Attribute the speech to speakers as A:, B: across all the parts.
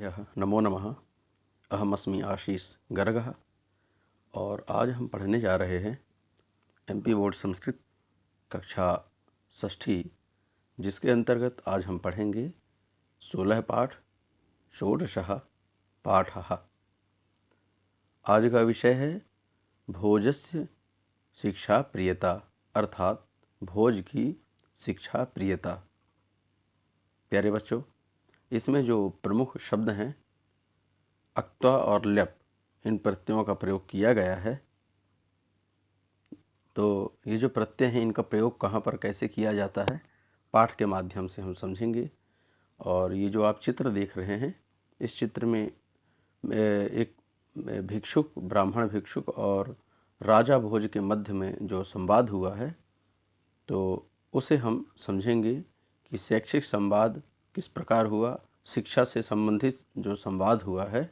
A: नमो नमः। अहमस्मि आशीष गर्गः और आज हम पढ़ने जा रहे हैं एमपी बोर्ड संस्कृत कक्षा षष्ठी, जिसके अंतर्गत आज हम पढ़ेंगे 16 पाठ षोडशः पाठः। आज का विषय है भोजस्य शिक्षा प्रियता, अर्थात भोज की शिक्षा प्रियता। प्यारे बच्चों, इसमें जो प्रमुख शब्द हैं अक्त्वा और ल्यप, इन प्रत्ययों का प्रयोग किया गया है। तो ये जो प्रत्यय हैं इनका प्रयोग कहाँ पर कैसे किया जाता है पाठ के माध्यम से हम समझेंगे। और ये जो आप चित्र देख रहे हैं, इस चित्र में एक भिक्षुक, ब्राह्मण भिक्षुक और राजा भोज के मध्य में जो संवाद हुआ है, तो उसे हम समझेंगे कि शैक्षिक संवाद किस प्रकार हुआ, शिक्षा से संबंधित जो संवाद हुआ है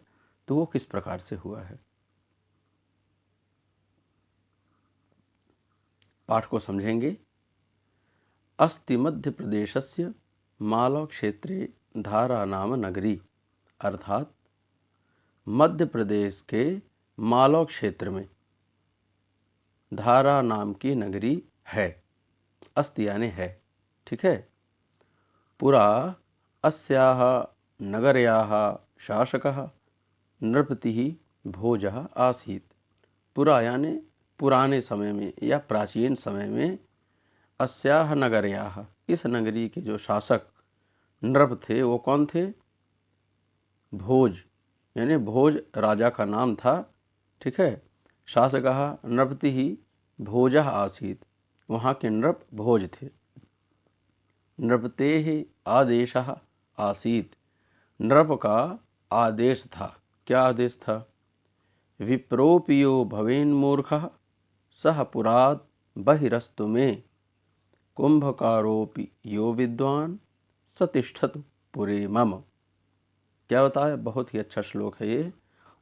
A: तो वो किस प्रकार से हुआ है। पाठ को समझेंगे। अस्ति मध्य प्रदेशस्य मालव क्षेत्रे धारा नाम नगरी, अर्थात मध्य प्रदेश के मालव क्षेत्र में धारा नाम की नगरी है। अस्ति यानी है, ठीक है। पुरा अस्याः नगर्याः शासकः नृपतिः भोजः आसीत्। पुरा यानी पुराने समय में या प्राचीन समय में, अस्याह नगर्याः, इस नगरी के जो शासक नृप थे वो कौन थे? भोज, यानी भोज राजा का नाम था, ठीक है। शासकः नृपतिः भोजः आसीत्, वहाँ के नृप भोज थे। नृपतेः आदेशः आसीत्, नृप का आदेश था। क्या आदेश था? विप्रोपियो भवेन्मूर्खः सह पुरात् बहिरस्तु में, कुंभकारोपि यो विद्वान स तिष्ठतु पुरे मम। क्या बताया? बहुत ही अच्छा श्लोक है ये।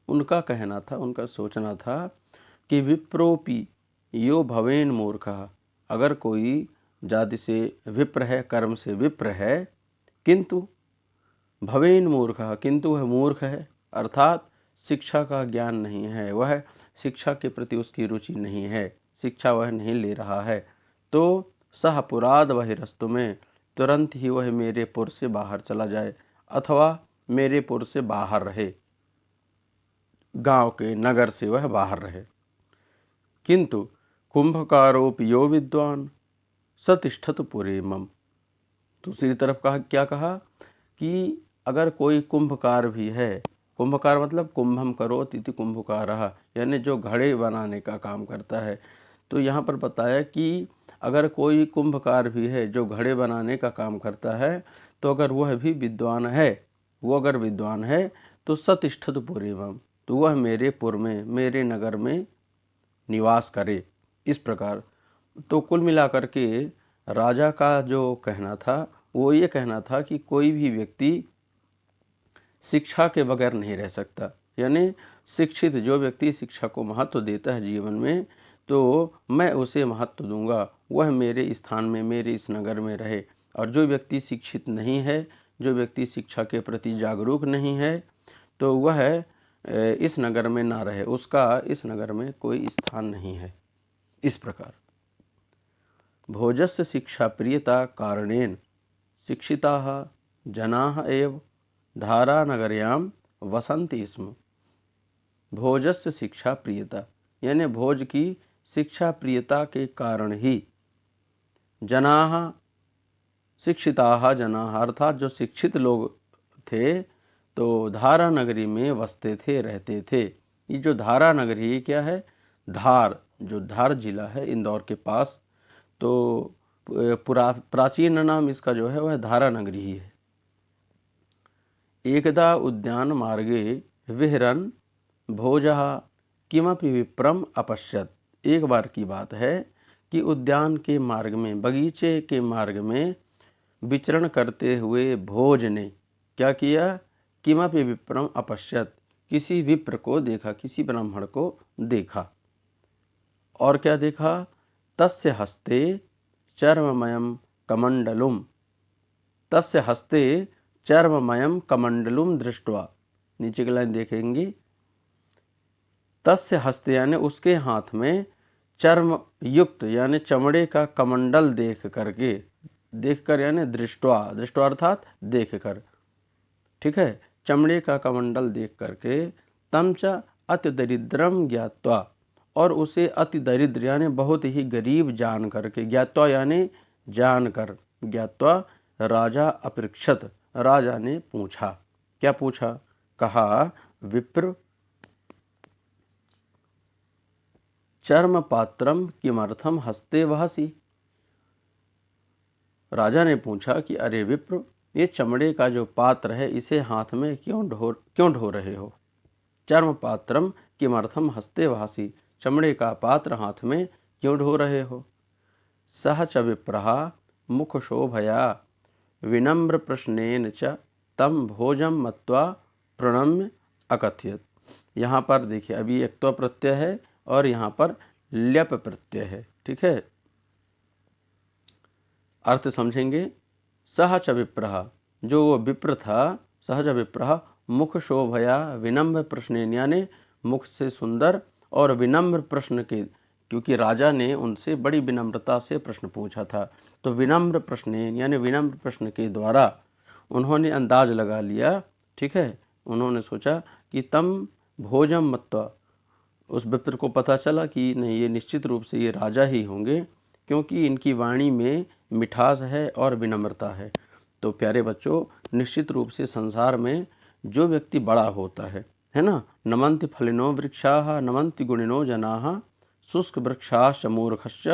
A: उनका कहना था, उनका सोचना था कि विप्रोपि यो भवेन मूर्खः, अगर कोई जाति से विप्र है, कर्म से विप्र है, किंतु भवेन मूर्खः, किंतु वह मूर्ख है, अर्थात शिक्षा का ज्ञान नहीं है, वह शिक्षा के प्रति उसकी रुचि नहीं है, शिक्षा वह नहीं ले रहा है, तो सह पुराद बहिरस्तु में, तुरंत ही वह मेरे पुर से बाहर चला जाए, अथवा मेरे पुर से बाहर रहे, गांव के नगर से वह बाहर रहे। किंतु कुंभकारोपि यो विद्वान स तिष्ठतु पुरे मम। दूसरी तरफ कहा, क्या कहा कि अगर कोई कुंभकार भी है, कुंभकार मतलब कुंभम करोति इति कुंभकारः, यानी जो घड़े बनाने का काम करता है। तो यहाँ पर बताया कि अगर कोई कुंभकार भी है जो घड़े बनाने का काम करता है, तो अगर वह भी विद्वान है, वो अगर विद्वान है तो सतिष्ठतु पुरे मम, तो वह मेरे पुर में, मेरे नगर में निवास करे। इस प्रकार तो कुल मिलाकर के राजा का जो कहना था वो ये कहना था कि कोई भी व्यक्ति शिक्षा के बगैर नहीं रह सकता, यानी शिक्षित जो व्यक्ति शिक्षा को महत्व देता है जीवन में, तो मैं उसे महत्व दूंगा, वह मेरे स्थान में, मेरे इस नगर में रहे। और जो व्यक्ति शिक्षित नहीं है, जो व्यक्ति शिक्षा के प्रति जागरूक नहीं है, तो वह इस नगर में ना रहे, उसका इस नगर में कोई स्थान नहीं है। इस प्रकार भोजस्य शिक्षा प्रियता कारणेन शिक्षिताः जनाः एव धारानगर्यां वसन्ति स्म। भोजस्य शिक्षा प्रियता यानी भोज की शिक्षा प्रियता के कारण ही जनाः, शिक्षिताः जनाः, अर्थात जो शिक्षित लोग थे तो धारा नगरी में बसते थे, रहते थे। ये जो धारा नगरी है क्या है? धार, जो धार जिला है इंदौर के पास, तो प्राचीन नाम इसका जो है वह धारा नगरी ही है। एकदा उद्यान मार्गे विहरन् भोजः किमपि विप्रम अपश्यत्। एक बार की बात है कि उद्यान के मार्ग में, बगीचे के मार्ग में विचरण करते हुए भोज ने क्या किया? किमपि विप्रम अपश्यत्, किसी विप्र को देखा, किसी ब्राह्मण को देखा। और क्या देखा? तस्य हस्ते चर्ममयं कमंडलुम, तस्य हस्ते चर्ममयम कमंडलुम दृष्ट्वा, नीचे की लाइन देखेंगी, तस्य हस्ते यानी उसके हाथ में चर्म युक्त यानी चमड़े का कमंडल देखकर यानी दृष्ट्वा, दृष्ट्वा अर्थात देखकर, ठीक है, चमड़े का कमंडल देख करके, तम च अति दरिद्रम ज्ञात्वा, और उसे अति दरिद्र यानी बहुत ही गरीब जान करके, ज्ञात्वा यानी जानकर, ज्ञात्वा राजा अपृक्षत, राजा ने पूछा, क्या पूछा, कहा विप्र चर्म पात्रम किमर्थम हस्ते वहसी, राजा ने पूछा कि अरे विप्र, ये चमड़े का जो पात्र है इसे हाथ में क्यों ढो रहे हो। चर्म पात्रम किमर्थम हस्ते वहसी, चमड़े का पात्र हाथ में क्यों ढो रहे हो। सह च विप्रहा मुख शोभया विनम्र प्रश्नेन च तम भोजम मत्वा प्रणम्य अकथयत। यहाँ पर देखिए अभी एक तो प्रत्यय है और यहाँ पर ल्यप प्रत्यय है, ठीक है। अर्थ समझेंगे। सह च विप्रहा, जो वो विप्र था, सहज विप्रहा मुख शोभया विनम्र प्रश्न, यानी मुख से सुंदर और विनम्र प्रश्न के, क्योंकि राजा ने उनसे बड़ी विनम्रता से प्रश्न पूछा था, तो विनम्र प्रश्न यानी विनम्र प्रश्न के द्वारा उन्होंने अंदाज लगा लिया, ठीक है। उन्होंने सोचा कि तम भोजम मत्वा, उस विप्र को पता चला कि नहीं, ये निश्चित रूप से ये राजा ही होंगे, क्योंकि इनकी वाणी में मिठास है और विनम्रता है। तो प्यारे बच्चों, निश्चित रूप से संसार में जो व्यक्ति बड़ा होता है ना, नमन्ति फलिनो वृक्षाः नमन्ति गुणिनो जनाः शुष्क वृक्षाश्च मूर्खश्च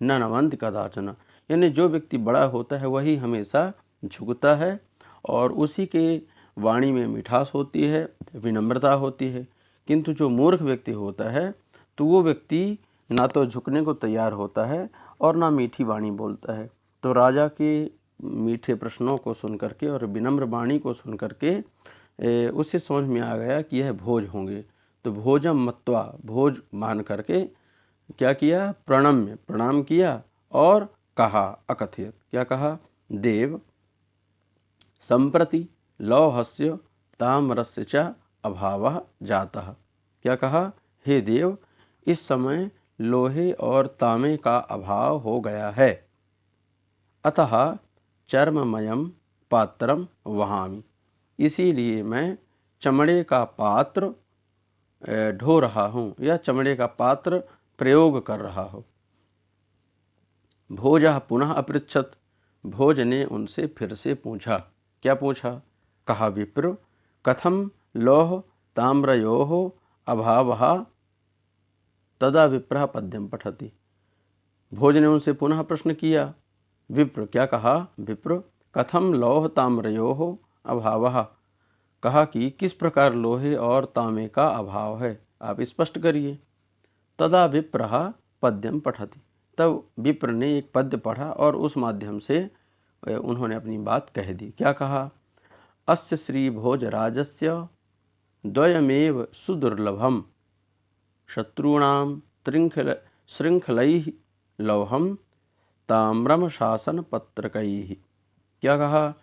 A: न नमन्ति कदाचन, यानी जो व्यक्ति बड़ा होता है वही हमेशा झुकता है और उसी के वाणी में मिठास होती है, विनम्रता होती है। किंतु जो मूर्ख व्यक्ति होता है तो वो व्यक्ति ना तो झुकने को तैयार होता है और ना मीठी वाणी बोलता है। तो राजा के मीठे प्रश्नों को सुन करके और विनम्र वाणी को सुन करके उसे समझ में आ गया कि यह भोज होंगे। तो भोजम मत्वा, भोज मान करके क्या किया, प्रणम्य, प्रणाम किया और कहा, अकथयत, क्या कहा, देव संप्रति लौहस्य ताम्रस्य च अभावः जातः, क्या कहा, हे देव, इस समय लोहे और तांबे का अभाव हो गया है, अतः चर्ममयम पात्रम वहामि, इसीलिए मैं चमड़े का पात्र ढो रहा हूँ या चमड़े का पात्र प्रयोग कर रहा हूँ। भोजः पुनः अपृच्छत, भोज ने उनसे फिर से पूछा, क्या पूछा, कहा विप्र कथम लौह ताम्रयोः अभावः, तदा विप्रः पद्यम पठति। भोज ने उनसे पुनः प्रश्न किया, विप्र, क्या कहा, विप्र कथम लौह ताम्रयोः अभावः, कहा कि किस प्रकार लोहे और तांबे का अभाव है, आप स्पष्ट करिए। तदा विप्रः पद्यम पठति, तब विप्र ने एक पद्य पढ़ा और उस माध्यम से उन्होंने अपनी बात कह दी। क्या कहा, अस्य श्री भोजराजस्य द्वयमेव सुदुर्लभम शत्रूणां श्रृंखलैः लौहम ताम्रम शासन पत्रकैः। क्या कहा,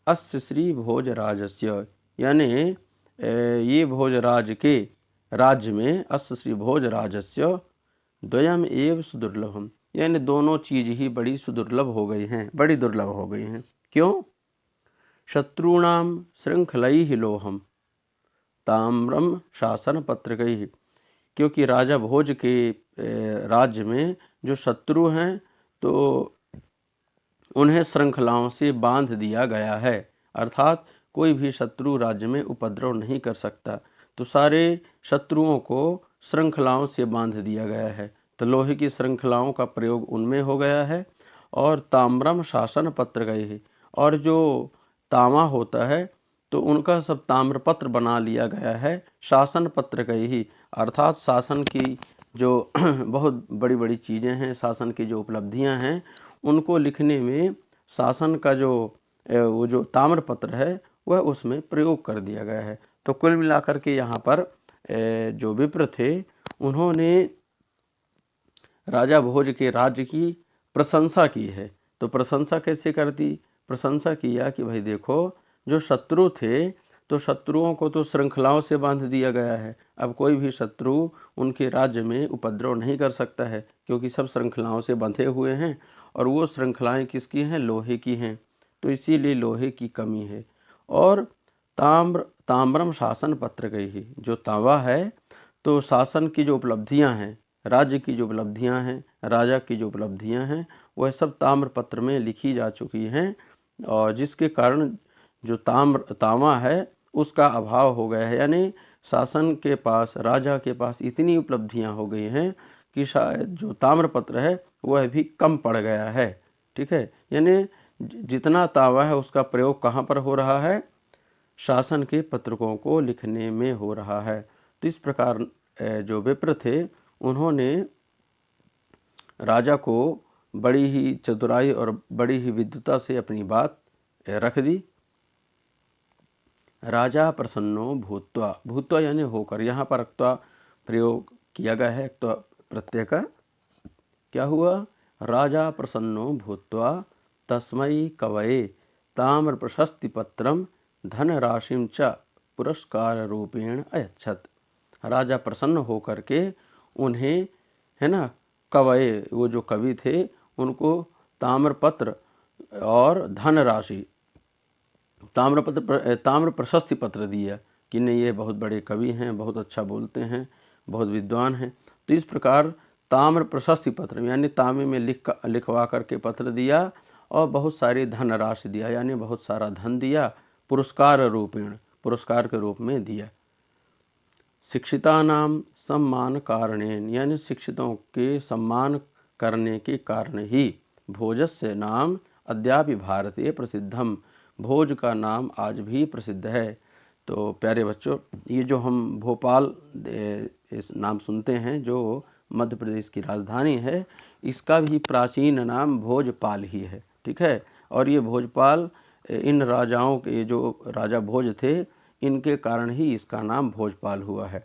A: अस्य श्री भोजराजस्य, यानी ये भोजराज के राज्य में, अस्य श्री भोजराजस्य द्वयम एव सुदुर्लभम, यानी दोनों चीज ही बड़ी सुदुर्लभ हो गई हैं, बड़ी दुर्लभ हो गई हैं। क्यों, शत्रूणाम श्रृंखलैः लोहम ताम्रम शासन पत्रकैः, क्योंकि राजा भोज के राज्य में जो शत्रु हैं तो उन्हें श्रृंखलाओं से बांध दिया गया है, अर्थात कोई भी शत्रु राज्य में उपद्रव नहीं कर सकता, तो सारे शत्रुओं को श्रृंखलाओं से बांध दिया गया है। तो लोहे की श्रृंखलाओं का प्रयोग उनमें हो गया है। और ताम्रम शासन पत्र गए है, और जो तांबा होता है तो उनका सब ताम्रपत्र बना लिया गया है, शासन पत्र गए ही, अर्थात शासन की जो बहुत बड़ी बड़ी चीज़ें हैं, शासन की जो उपलब्धियां हैं, उनको लिखने में शासन का जो वो जो ताम्रपत्र है वह उसमें प्रयोग कर दिया गया है। तो कुल मिलाकर के यहाँ पर जो विप्र थे उन्होंने राजा भोज के राज्य की प्रशंसा की है। तो प्रशंसा कैसे कर दी, प्रशंसा किया कि भाई देखो जो शत्रु थे तो शत्रुओं को तो श्रृंखलाओं से बांध दिया गया है। अब कोई भी शत्रु उनके राज्य में उपद्रव नहीं कर सकता है, क्योंकि सब श्रृंखलाओं से बंधे हुए हैं, और वो श्रृंखलाएं किसकी हैं? लोहे की हैं। तो इसीलिए लोहे की कमी है। और ताम्रम शासन पत्र गई ही, जो तांबा है तो शासन की जो उपलब्धियां हैं, राज्य की जो उपलब्धियां हैं, राजा की जो उपलब्धियां हैं, वह सब ताम्र पत्र में लिखी जा चुकी हैं, और जिसके कारण जो तांबा है उसका अभाव हो गया है। यानी शासन के पास, राजा के पास इतनी उपलब्धियां हो गई हैं कि शायद जो ताम्रपत्र है वह भी कम पड़ गया है। ठीक है, यानी जितना तांबा है उसका प्रयोग कहाँ पर हो रहा है? शासन के पत्रकों को लिखने में हो रहा है। तो इस प्रकार जो विप्र थे उन्होंने राजा को बड़ी ही चतुराई और बड़ी ही विद्वता से अपनी बात रख दी। राजा प्रसन्नो भूत्वा, भूत्वा यानी होकर, यहाँ पर अक्त्वा प्रयोग किया गया है, तो प्रत्यय का। क्या हुआ? राजा प्रसन्नो भूत्वा तस्मै कवये ताम्र प्रशस्ति पत्रम धन राशिम च पुरस्कार रूपेण अयच्छत। राजा प्रसन्न होकर के उन्हें, है ना, कवये, वो जो कवि थे, उनको ताम्रपत्र और धन राशि, ताम्र प्रशस्ति पत्र दिया कि नहीं, ये बहुत बड़े कवि हैं, बहुत अच्छा बोलते हैं, बहुत विद्वान हैं। तो इस प्रकार ताम्र प्रशस्ति पत्र यानी तांबे में लिखवा करके पत्र दिया, और बहुत सारी धन राशि दिया, यानी बहुत सारा धन दिया, पुरस्कार रूपेण, पुरस्कार के रूप में दिया। शिक्षितानाम सम्मान कारणेन, यानी शिक्षितों के सम्मान करने के कारण ही भोजस्य नाम अद्यापि भारतीय प्रसिद्धम, भोज का नाम आज भी प्रसिद्ध है। तो प्यारे बच्चों, ये जो हम भोपाल इस नाम सुनते हैं, जो मध्य प्रदेश की राजधानी है, इसका भी प्राचीन नाम भोजपाल ही है। ठीक है, और ये भोजपाल इन राजाओं के, जो राजा भोज थे, इनके कारण ही इसका नाम भोजपाल हुआ है।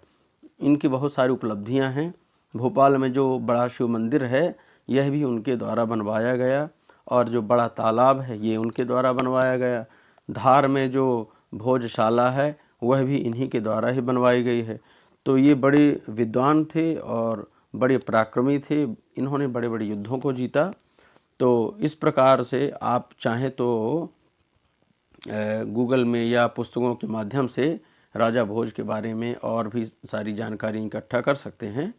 A: इनकी बहुत सारी उपलब्धियां हैं। भोपाल में जो बड़ा शिव मंदिर है, यह भी उनके द्वारा बनवाया गया, और जो बड़ा तालाब है ये उनके द्वारा बनवाया गया। धार में जो भोजशाला है वह भी इन्हीं के द्वारा ही बनवाई गई है। तो ये बड़े विद्वान थे और बड़े पराक्रमी थे, इन्होंने बड़े बड़े युद्धों को जीता। तो इस प्रकार से आप चाहें तो गूगल में या पुस्तकों के माध्यम से राजा भोज के बारे में और भी सारी जानकारी इकट्ठा कर सकते हैं।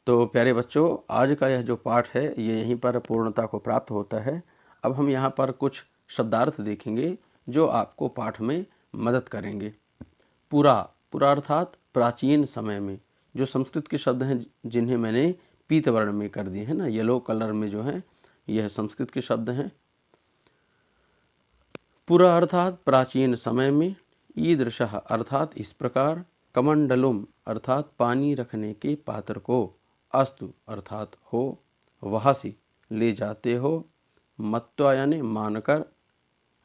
A: तो प्यारे बच्चों, आज का यह जो पाठ है ये यहीं पर पूर्णता को प्राप्त होता है। अब हम यहाँ पर कुछ शब्दार्थ देखेंगे जो आपको पाठ में मदद करेंगे। पूरा अर्थात प्राचीन समय में, जो संस्कृत के शब्द हैं जिन्हें मैंने पीत वर्ण में कर दिए हैं ना, येलो कलर में जो है, यह संस्कृत के शब्द हैं। पुरा अर्थात प्राचीन समय में, ईदृशः अर्थात इस प्रकार, कमंडलुम अर्थात पानी रखने के पात्र को, अस्तु अर्थात हो, वहासी ले जाते हो, मत्वा यानी मानकर,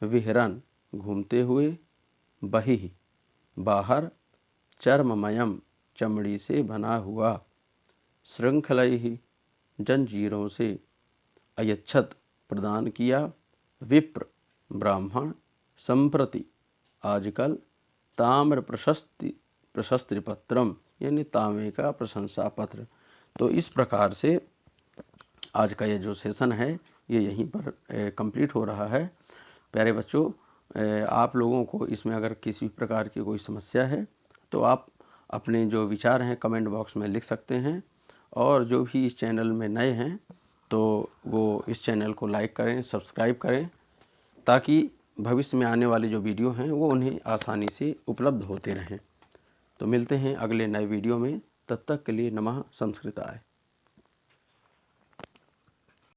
A: विहरन घूमते हुए, बहि बाहर, चर्ममयम चमड़ी से बना हुआ, श्रृंखलैहि जंजीरों से, अयच्छत प्रदान किया, विप्र ब्राह्मण, संप्रति आजकल, ताम्र प्रशस्ति पत्रम यानी तांबे का प्रशंसा पत्र। तो इस प्रकार से आज का ये जो सेशन है ये यहीं पर कंप्लीट हो रहा है। प्यारे बच्चों, आप लोगों को इसमें अगर किसी प्रकार की कोई समस्या है तो आप अपने जो विचार हैं कमेंट बॉक्स में लिख सकते हैं, और जो भी इस चैनल में नए हैं तो वो इस चैनल को लाइक करें, सब्सक्राइब करें, ताकि भविष्य में आने वाले जो वीडियो हैं वो उन्हें आसानी से उपलब्ध होते रहें। तो मिलते हैं अगले नए वीडियो में, तब तक के लिए नमः संस्कृताय।